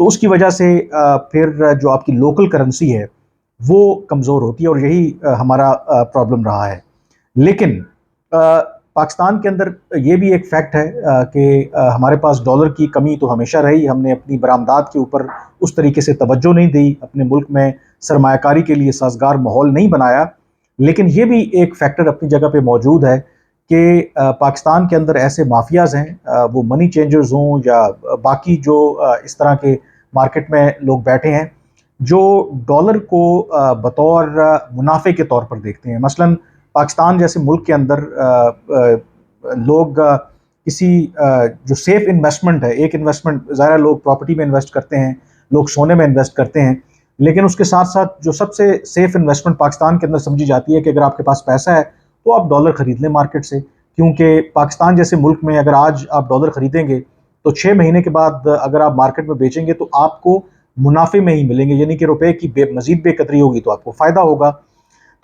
تو اس کی وجہ سے پھر جو آپ کی لوکل کرنسی ہے وہ کمزور ہوتی ہے، اور یہی ہمارا پرابلم رہا ہے۔ لیکن پاکستان کے اندر یہ بھی ایک فیکٹ ہے کہ ہمارے پاس ڈالر کی کمی تو ہمیشہ رہی، ہم نے اپنی برآمدات کے اوپر اس طریقے سے توجہ نہیں دی، اپنے ملک میں سرمایہ کاری کے لیے سازگار ماحول نہیں بنایا۔ لیکن یہ بھی ایک فیکٹر اپنی جگہ پہ موجود ہے کہ پاکستان کے اندر ایسے مافیاز ہیں، وہ منی چینجرز ہوں یا باقی جو اس طرح کے مارکیٹ میں لوگ بیٹھے ہیں، جو ڈالر کو بطور منافع کے طور پر دیکھتے ہیں۔ مثلاً پاکستان جیسے ملک کے اندر لوگ کسی جو سیف انویسٹمنٹ ہے، ایک انویسٹمنٹ ظاہر ہے لوگ پراپرٹی میں انویسٹ کرتے ہیں، لوگ سونے میں انویسٹ کرتے ہیں، لیکن اس کے ساتھ ساتھ جو سب سے سیف انویسٹمنٹ پاکستان کے اندر سمجھی جاتی ہے کہ اگر آپ کے پاس پیسہ ہے تو آپ ڈالر خرید لیں مارکیٹ سے، کیونکہ پاکستان جیسے ملک میں اگر آج آپ ڈالر خریدیں گے تو 6 مہینے کے بعد اگر آپ مارکیٹ میں بیچیں گے تو آپ کو منافع میں ہی ملیں گے، یعنی کہ روپے کی مزید بے قدری ہوگی تو آپ کو فائدہ ہوگا۔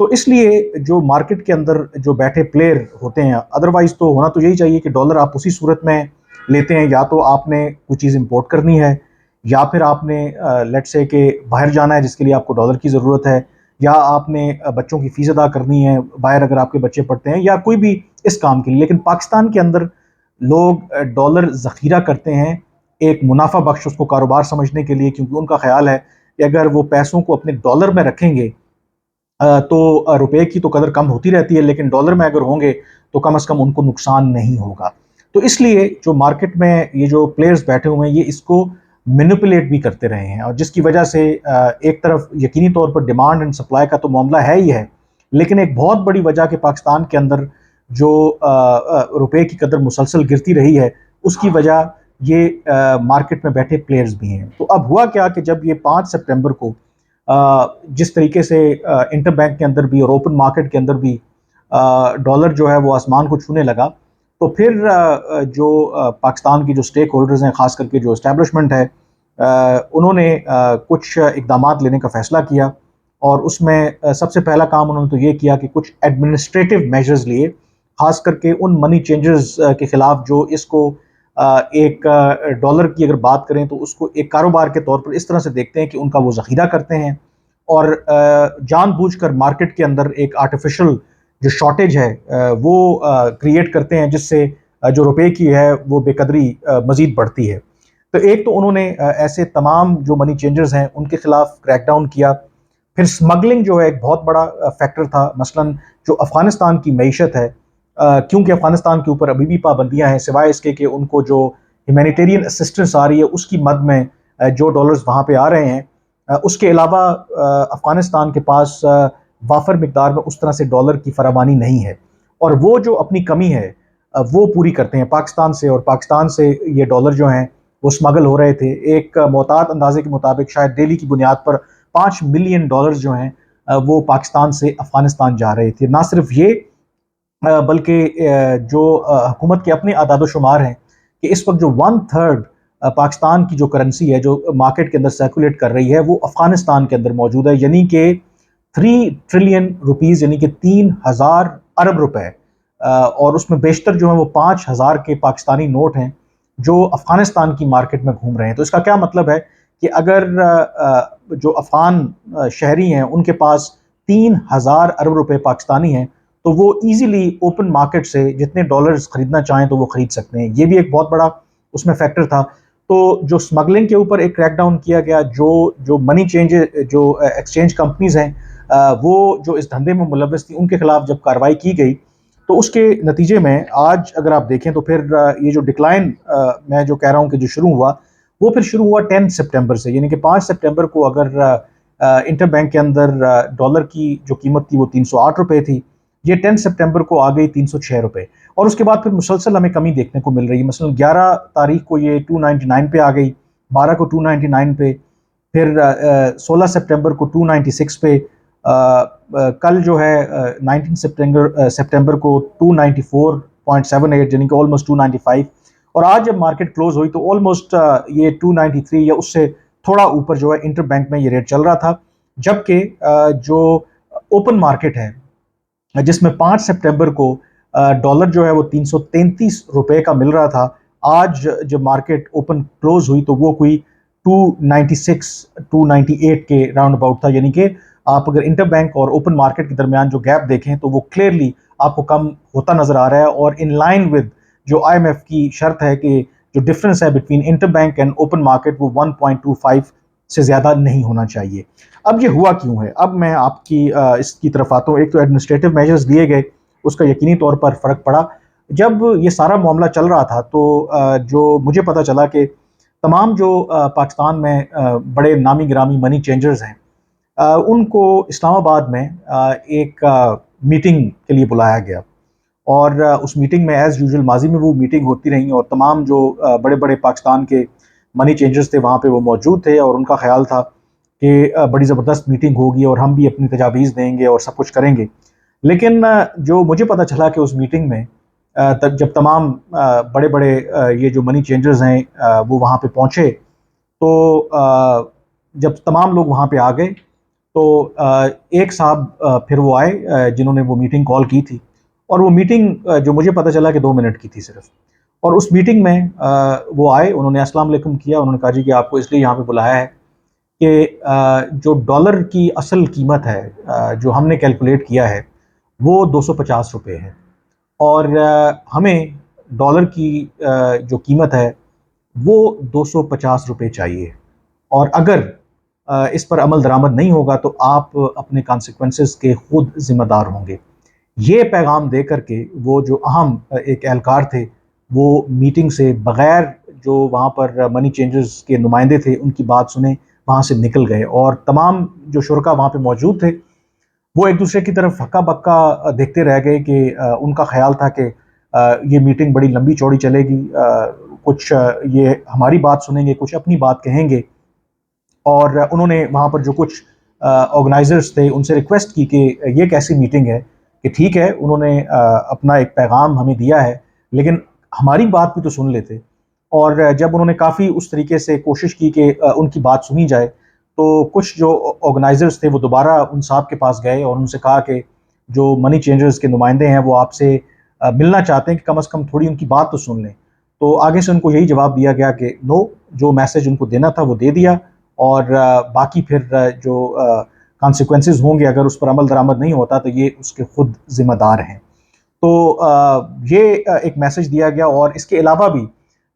تو اس لیے جو مارکیٹ کے اندر جو بیٹھے پلیئر ہوتے ہیں، ادروائز تو ہونا تو یہی چاہیے کہ ڈالر آپ اسی صورت میں لیتے ہیں، یا تو آپ نے کوئی چیز امپورٹ کرنی ہے، یا پھر آپ نے لیٹ سے کہ باہر جانا ہے جس کے لیے آپ کو ڈالر کی ضرورت ہے، یا آپ نے بچوں کی فیس ادا کرنی ہے باہر اگر آپ کے بچے پڑھتے ہیں، یا کوئی بھی اس کام کے لیے۔ لیکن پاکستان کے اندر لوگ ڈالر ذخیرہ کرتے ہیں ایک منافع بخش اس کو کاروبار سمجھنے کے لیے، کیونکہ ان کا خیال ہے کہ اگر وہ پیسوں کو اپنے ڈالر میں رکھیں گے تو روپے کی تو قدر کم ہوتی رہتی ہے، لیکن ڈالر میں اگر ہوں گے تو کم از کم ان کو نقصان نہیں ہوگا۔ تو اس لیے جو مارکیٹ میں یہ جو پلیئرز بیٹھے ہوئے ہیں یہ اس کو مینپولیٹ بھی کرتے رہے ہیں، اور جس کی وجہ سے ایک طرف یقینی طور پر ڈیمانڈ اینڈ سپلائی کا تو معاملہ ہے ہی ہے، لیکن ایک بہت بڑی وجہ کہ پاکستان کے اندر جو روپے کی قدر مسلسل گرتی رہی ہے اس کی وجہ یہ مارکیٹ میں بیٹھے پلیئرز بھی ہیں۔ تو اب ہوا کیا کہ جب یہ 5 سپٹمبر کو جس طریقے سے انٹر بینک کے اندر بھی اور اوپن مارکیٹ کے اندر بھی ڈالر جو ہے وہ آسمان کو چھونے لگا، تو پھر جو پاکستان کی جو سٹیک ہولڈرز ہیں، خاص کر کے جو اسٹیبلشمنٹ ہے، انہوں نے کچھ اقدامات لینے کا فیصلہ کیا، اور اس میں سب سے پہلا کام انہوں نے تو یہ کیا کہ کچھ ایڈمنسٹریٹو میجرز لیے، خاص کر کے ان منی چینجرز کے خلاف جو اس کو ایک ڈالر کی اگر بات کریں تو اس کو ایک کاروبار کے طور پر اس طرح سے دیکھتے ہیں کہ ان کا وہ ذخیرہ کرتے ہیں، اور جان بوجھ کر مارکیٹ کے اندر ایک آرٹیفیشل جو شارٹیج ہے وہ کریٹ کرتے ہیں، جس سے جو روپے کی ہے وہ بے قدری مزید بڑھتی ہے۔ تو ایک تو انہوں نے ایسے تمام جو منی چینجرز ہیں ان کے خلاف کریک ڈاؤن کیا۔ پھر سمگلنگ جو ہے ایک بہت بڑا فیکٹر تھا، مثلاً جو افغانستان کی معیشت ہے، کیونکہ افغانستان کے اوپر ابھی بھی پابندیاں ہیں، سوائے اس کے کہ ان کو جو ہیومینیٹیرین اسسٹنس آ رہی ہے اس کی مد میں جو ڈالرز وہاں پہ آ رہے ہیں، اس کے علاوہ افغانستان کے پاس وافر مقدار میں اس طرح سے ڈالر کی فراوانی نہیں ہے، اور وہ جو اپنی کمی ہے وہ پوری کرتے ہیں پاکستان سے، اور پاکستان سے یہ ڈالر جو ہیں وہ سمگل ہو رہے تھے۔ ایک محتاط اندازے کے مطابق شاید ڈیلی کی بنیاد پر 5 ملین ڈالرز جو ہیں وہ پاکستان سے افغانستان جا رہے تھے۔ نہ صرف یہ بلکہ جو حکومت کے اپنے اعداد و شمار ہیں کہ اس وقت جو 1/3 پاکستان کی جو کرنسی ہے جو مارکیٹ کے اندر سرکولیٹ کر رہی ہے وہ افغانستان کے اندر موجود ہے، یعنی کہ 3 ٹریلین روپیز، یعنی کہ 3000 ارب روپے، اور اس میں بیشتر جو ہیں وہ 5000 کے پاکستانی نوٹ ہیں جو افغانستان کی مارکیٹ میں گھوم رہے ہیں۔ تو اس کا کیا مطلب ہے کہ اگر جو افغان شہری ہیں ان کے پاس 3000 ارب روپے پاکستانی ہیں تو وہ ایزیلی اوپن مارکیٹ سے جتنے ڈالرز خریدنا چاہیں تو وہ خرید سکتے ہیں۔ یہ بھی ایک بہت بڑا اس میں فیکٹر تھا۔ تو جو سمگلنگ کے اوپر ایک کریک ڈاؤن کیا گیا، جو منی چینج جو ایکسچینج کمپنیز ہیں وہ جو اس دھندے میں ملوث تھی ان کے خلاف جب کارروائی کی گئی تو اس کے نتیجے میں آج اگر آپ دیکھیں تو پھر یہ جو ڈکلائن میں جو کہہ رہا ہوں کہ جو شروع ہوا وہ پھر شروع ہوا 10 سپٹمبر سے، یعنی کہ 5 سپٹمبر کو اگر انٹر بینک کے اندر ڈالر کی جو قیمت تھی وہ 308 روپے تھی، یہ 10 سپٹمبر کو آ گئی 306 روپے، اور اس کے بعد پھر مسلسل ہمیں کمی دیکھنے کو مل رہی ہے۔ مثلا 11 تاریخ کو یہ 299 پہ آ گئی، 12 کو 299 پہ، پھر 16 سپٹمبر کو 296 پہ، کل جو ہے 19 سپٹمبر کو 294.78، یعنی کہ آلموسٹ 295، اور آج جب مارکیٹ کلوز ہوئی تو آلموسٹ یہ 293 یا اس سے تھوڑا اوپر جو ہے انٹر بینک میں یہ ریٹ چل رہا تھا، جبکہ جو اوپن مارکیٹ ہے جس میں 5 سپٹمبر کو ڈالر جو ہے وہ 333 روپے کا مل رہا تھا، آج جب مارکیٹ اوپن کلوز ہوئی تو وہ کوئی 296 298 کے راؤنڈ اباؤٹ تھا، یعنی کہ آپ اگر انٹر بینک اور اوپن مارکیٹ کے درمیان جو گیپ دیکھیں تو وہ کلیئرلی آپ کو کم ہوتا نظر آ رہا ہے، اور ان لائن ود جو آئی ایم ایف کی شرط ہے کہ جو ڈفرنس ہے between inter bank and open market وہ 1.25 سے زیادہ نہیں ہونا چاہیے۔ اب یہ ہوا کیوں ہے؟ اب میں آپ کی اس کی طرف آتا ہوں۔ ایک تو ایڈمنسٹریٹو میجرز لیے گئے، اس کا یقینی طور پر فرق پڑا۔ جب یہ سارا معاملہ چل رہا تھا تو جو مجھے پتہ چلا کہ تمام جو پاکستان میں بڑے نامی گرامی منی چینجرز ہیں، ان کو اسلام آباد میں ایک میٹنگ کے لیے بلایا گیا، اور اس میٹنگ میں ایز یوزول ماضی میں وہ میٹنگ ہوتی رہیں، اور تمام جو بڑے بڑے پاکستان کے منی چینجرز تھے وہاں پہ وہ موجود تھے، اور ان کا خیال تھا کہ بڑی زبردست میٹنگ ہوگی اور ہم بھی اپنی تجاویز دیں گے اور سب کچھ کریں گے۔ لیکن جو مجھے پتہ چلا کہ اس میٹنگ میں جب تمام بڑے بڑے یہ جو منی چینجرز ہیں وہ وہاں پہ پہنچے، تو جب تمام لوگ وہاں پہ آ گئے تو ایک صاحب پھر وہ آئے جنہوں نے وہ میٹنگ کال کی تھی، اور وہ میٹنگ جو مجھے پتہ چلا کہ 2 منٹ کی تھی صرف، اور اس میٹنگ میں وہ آئے، انہوں نے السلام علیکم کیا، انہوں نے کہا جی کہ آپ کو اس لیے یہاں پہ بلایا ہے کہ جو ڈالر کی اصل قیمت ہے جو ہم نے کیلکولیٹ کیا ہے وہ 250 روپے ہے، اور ہمیں ڈالر کی جو قیمت ہے وہ 250 روپے چاہیے، اور اگر اس پر عمل درآمد نہیں ہوگا تو آپ اپنے کانسیکوینسز کے خود ذمہ دار ہوں گے۔ یہ پیغام دے کر کے وہ جو اہم ایک اہلکار تھے وہ میٹنگ سے بغیر جو وہاں پر منی چینجرز کے نمائندے تھے ان کی بات سنے وہاں سے نکل گئے، اور تمام جو شرکا وہاں پہ موجود تھے وہ ایک دوسرے کی طرف ہکا بکا دیکھتے رہ گئے کہ ان کا خیال تھا کہ یہ میٹنگ بڑی لمبی چوڑی چلے گی، کچھ یہ ہماری بات سنیں گے، کچھ اپنی بات کہیں گے، اور انہوں نے وہاں پر جو کچھ آرگنائزرز تھے ان سے ریکویسٹ کی کہ یہ کیسی میٹنگ ہے کہ ٹھیک ہے انہوں نے اپنا ایک پیغام ہمیں دیا ہے لیکن ہماری بات بھی تو سن لیتے، اور جب انہوں نے کافی اس طریقے سے کوشش کی کہ ان کی بات سنی جائے تو کچھ جو آرگنائزرز تھے وہ دوبارہ ان صاحب کے پاس گئے اور ان سے کہا کہ جو منی چینجرز کے نمائندے ہیں وہ آپ سے ملنا چاہتے ہیں کہ کم از کم تھوڑی ان کی بات تو سن لیں۔ تو آگے سے ان کو یہی جواب دیا گیا کہ نو، جو میسج ان کو دینا تھا وہ دے دیا، اور باقی پھر جو کانسیکوینسز ہوں گے اگر اس پر عمل درآمد نہیں ہوتا تو یہ اس کے خود ذمہ دار ہیں۔ تو یہ ایک میسج دیا گیا، اور اس کے علاوہ بھی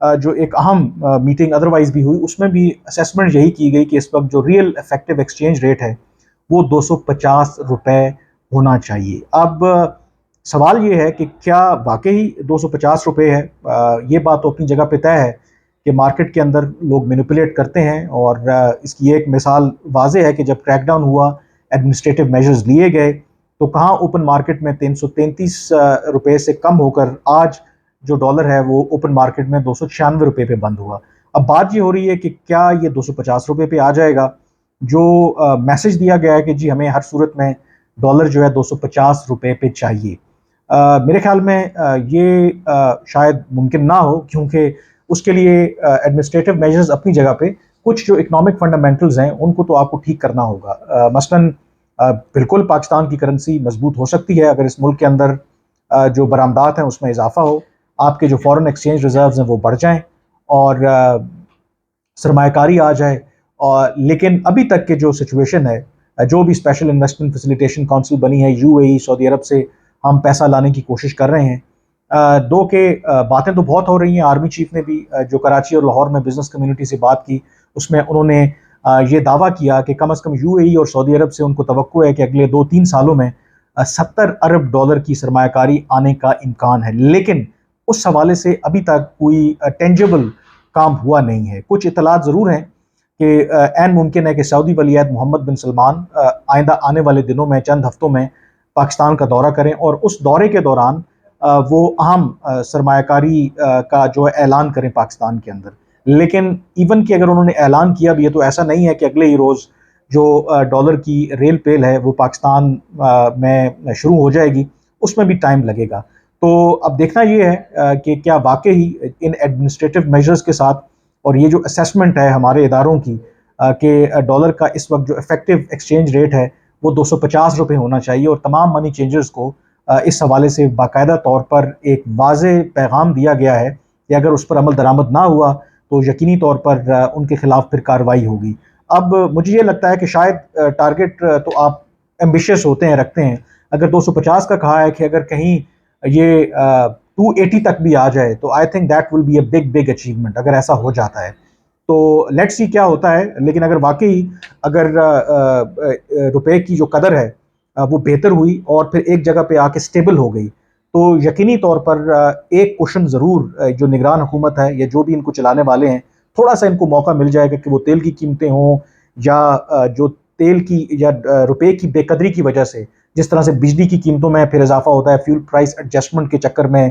جو ایک اہم میٹنگ ادروائز بھی ہوئی اس میں بھی اسیسمنٹ یہی کی گئی کہ اس وقت جو ریئل افیکٹو ایکسچینج ریٹ ہے وہ 250 روپے ہونا چاہیے۔ اب سوال یہ ہے کہ کیا واقعی 250 روپے ہے؟ یہ بات تو اپنی جگہ پہ طے ہے کہ مارکیٹ کے اندر لوگ مینیپولیٹ کرتے ہیں، اور اس کی ایک مثال واضح ہے کہ جب کریک ڈاؤن ہوا، ایڈمنسٹریٹو میجرز لیے گئے، تو کہاں اوپن مارکیٹ میں 333 روپے سے کم ہو کر آج جو ڈالر ہے وہ اوپن مارکیٹ میں 296 روپے پہ بند ہوا۔ اب بات یہ ہو رہی ہے کہ کیا یہ 250 روپے پہ آ جائے گا؟ جو میسج دیا گیا ہے کہ جی ہمیں ہر صورت میں ڈالر جو ہے 250 روپے پہ چاہیے، میرے خیال میں یہ شاید ممکن نہ ہو، کیونکہ اس کے لیے ایڈمنسٹریٹو میجرز اپنی جگہ پہ کچھ جو اکنامک فنڈامنٹلز ہیں ان کو تو آپ کو ٹھیک کرنا ہوگا۔ مثلاً بالکل پاکستان کی کرنسی مضبوط ہو سکتی ہے اگر اس ملک کے اندر جو برآمدات ہیں اس میں اضافہ ہو، آپ کے جو فورن ایکسچینج ریزروز ہیں وہ بڑھ جائیں اور سرمایہ کاری آ جائے، لیکن ابھی تک کے جو سچویشن ہے، جو بھی اسپیشل انویسٹمنٹ فیسیلیٹیشن کونسل بنی ہے یو اے ای سعودی عرب سے ہم پیسہ لانے کی کوشش کر رہے ہیں، دو کہ باتیں تو بہت ہو رہی ہیں۔ آرمی چیف نے بھی جو کراچی اور لاہور میں بزنس کمیونٹی سے بات کی اس میں انہوں نے یہ دعویٰ کیا کہ کم از کم یو اے ای اور سعودی عرب سے ان کو توقع ہے کہ اگلے 2-3 سالوں میں 70 ارب ڈالر کی سرمایہ کاری آنے کا امکان ہے، لیکن اس حوالے سے ابھی تک کوئی ٹینجیبل کام ہوا نہیں ہے۔ کچھ اطلاعات ضرور ہیں کہ عین ممکن ہے کہ سعودی ولی عہد محمد بن سلمان آئندہ آنے والے دنوں میں چند ہفتوں میں پاکستان کا دورہ کریں، اور اس دورے کے دوران وہ اہم سرمایہ کاری کا جو اعلان کریں پاکستان کے اندر۔ لیکن ایون کہ اگر انہوں نے اعلان کیا بھی ہے تو ایسا نہیں ہے کہ اگلے ہی روز جو ڈالر کی ریل پیل ہے وہ پاکستان میں شروع ہو جائے گی، اس میں بھی ٹائم لگے گا۔ تو اب دیکھنا یہ ہے کہ کیا واقعی ان ایڈمنسٹریٹو میجرز کے ساتھ اور یہ جو اسیسمنٹ ہے ہمارے اداروں کی کہ ڈالر کا اس وقت جو افیکٹو ایکسچینج ریٹ ہے وہ 250 روپے ہونا چاہیے، اور تمام منی چینجرز کو اس حوالے سے باقاعدہ طور پر ایک واضح پیغام دیا گیا ہے کہ اگر اس پر عمل درآمد نہ ہوا تو یقینی طور پر ان کے خلاف پھر کارروائی ہوگی۔ اب مجھے یہ لگتا ہے کہ شاید ٹارگٹ تو آپ ایمبیشیس ہوتے ہیں، رکھتے ہیں، اگر 250 کا کہا ہے کہ اگر کہیں یہ 280 تک بھی آ جائے تو I think that will be a big achievement اگر ایسا ہو جاتا ہے تو لیٹس سی کیا ہوتا ہے۔ لیکن اگر واقعی اگر روپے کی جو قدر ہے وہ بہتر ہوئی اور پھر ایک جگہ پہ آ کے سٹیبل ہو گئی تو یقینی طور پر ایک کوشن ضرور جو نگران حکومت ہے یا جو بھی ان کو چلانے والے ہیں، تھوڑا سا ان کو موقع مل جائے گا کہ وہ تیل کی قیمتیں ہوں یا جو تیل کی یا روپے کی بے قدری کی وجہ سے جس طرح سے بجلی کی قیمتوں میں پھر اضافہ ہوتا ہے فیول پرائس ایڈجسٹمنٹ کے چکر میں،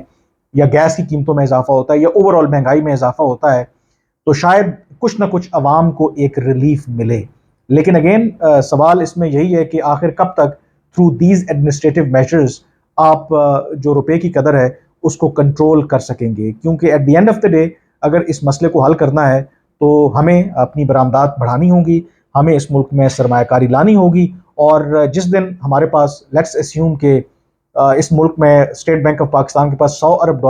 یا گیس کی قیمتوں میں اضافہ ہوتا ہے، یا اوور آل مہنگائی میں اضافہ ہوتا ہے، تو شاید کچھ نہ کچھ عوام کو ایک ریلیف ملے۔ لیکن اگین سوال اس میں یہی ہے کہ آخر کب تک تھرو دیز ایڈمنسٹریٹو میجرز آپ جو روپے کی قدر ہے اس کو کنٹرول کر سکیں گے، کیونکہ at the end of the day اگر اس مسئلے کو حل کرنا ہے تو ہمیں اپنی برآمدات بڑھانی ہوں گی، ہمیں اس ملک میں سرمایہ کاری لانی ہوگی، اور جس دن ہمارے پاس لیٹس اسیوم کہ اس ملک میں اسٹیٹ بینک آف پاکستان کے پاس $100 ارب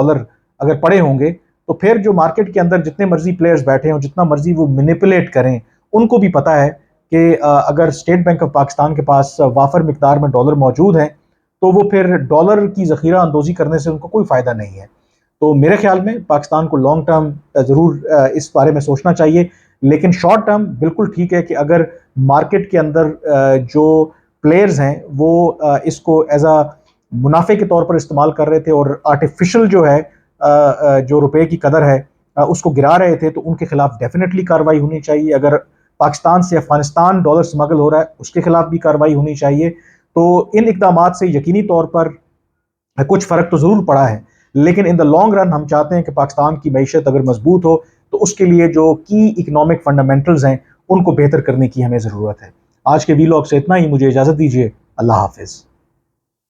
اگر پڑے ہوں گے تو پھر جو مارکیٹ کے اندر جتنے مرضی پلیئرز بیٹھے ہوں، جتنا مرضی وہ مینیپولیٹ کریں، ان کو بھی پتہ ہے کہ اگر اسٹیٹ بینک آف پاکستان کے پاس وافر مقدار میں ڈالر موجود ہیں تو وہ پھر ڈالر کی ذخیرہ اندوزی کرنے سے ان کو کوئی فائدہ نہیں ہے۔ تو میرے خیال میں پاکستان کو لانگ ٹرم ضرور اس بارے میں سوچنا چاہیے، لیکن شارٹ ٹرم بالکل ٹھیک ہے کہ اگر مارکیٹ کے اندر جو پلیئرز ہیں وہ اس کو ایز اے منافع کے طور پر استعمال کر رہے تھے اور آرٹیفیشل جو ہے جو روپے کی قدر ہے اس کو گرا رہے تھے، تو ان کے خلاف ڈیفینیٹلی کارروائی ہونی چاہیے۔ اگر پاکستان سے افغانستان ڈالر سمگل ہو رہا ہے اس کے خلاف بھی کارروائی ہونی چاہیے۔ تو ان اقدامات سے یقینی طور پر کچھ فرق تو ضرور پڑا ہے، لیکن ان دا لانگ رن ہم چاہتے ہیں کہ پاکستان کی معیشت اگر مضبوط ہو تو اس کے لیے جو کی اکنامک فنڈامنٹلز ہیں ان کو بہتر کرنے کی ہمیں ضرورت ہے۔ آج کے ویلاگ سے اتنا ہی، مجھے اجازت دیجیے، اللہ حافظ۔